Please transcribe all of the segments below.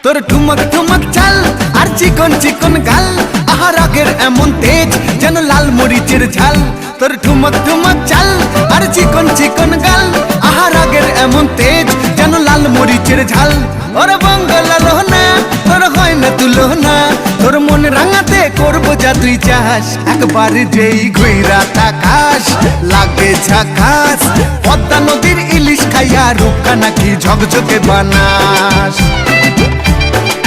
তোর ঠুমক ঠুমক চাল আর চিকন চিকন গাল, আহা রাগের এমন তেজ যেন লাল মরিচের ঝাল। তোর ঠুমক ঠুমক চাল আর চিকন চিকন গাল, আহা রাগের এমন তেজ যেন লাল মরিচের ঝাল। ওরে বঙ্গলা লোহনা তোর হয় না তুলনা, তোর মন রাঙাতে করবো যা তুই চাস। একবার যেই ঘুইরা তাকাস লাগে ঝাকাস, পদ্মা নদীর ইলিশ খাইয়া রূপকা নাকি ঝকঝকে বানাস।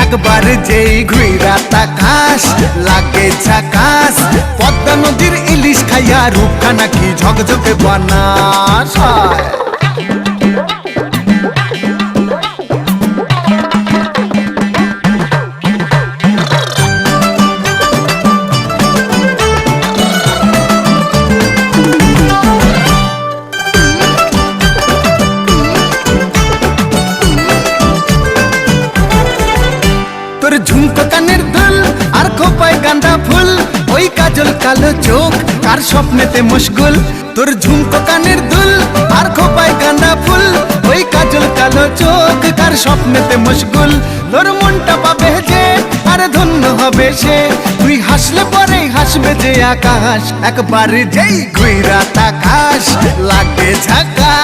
একবার যেই ঘুইরা তাকাস লাগে ঝাকাস, পদ্মা নদীর ইলিশ খাইয়া রূপকা নাকি ঝকঝকে বানাস। তোর ঝুমকো কানের দুল আর খোপায় গাঁদা ফুল, ওই কাজল কালো চোখ কার স্বপ্নেতে মুশগুল। তোর ঝুমকো কানের দুল আর খোপায় গাঁদা ফুল, ওই কাজল কালো চোখ কার স্বপ্নেতে মুশগুল। তোর মনটা পাবে যে আর ধন্য হবে সে, তুই হাসলে পরেই হাসবে যে আকাশ। একবার যেই ঘুইরা তাকাস লাগে ঝাকাস,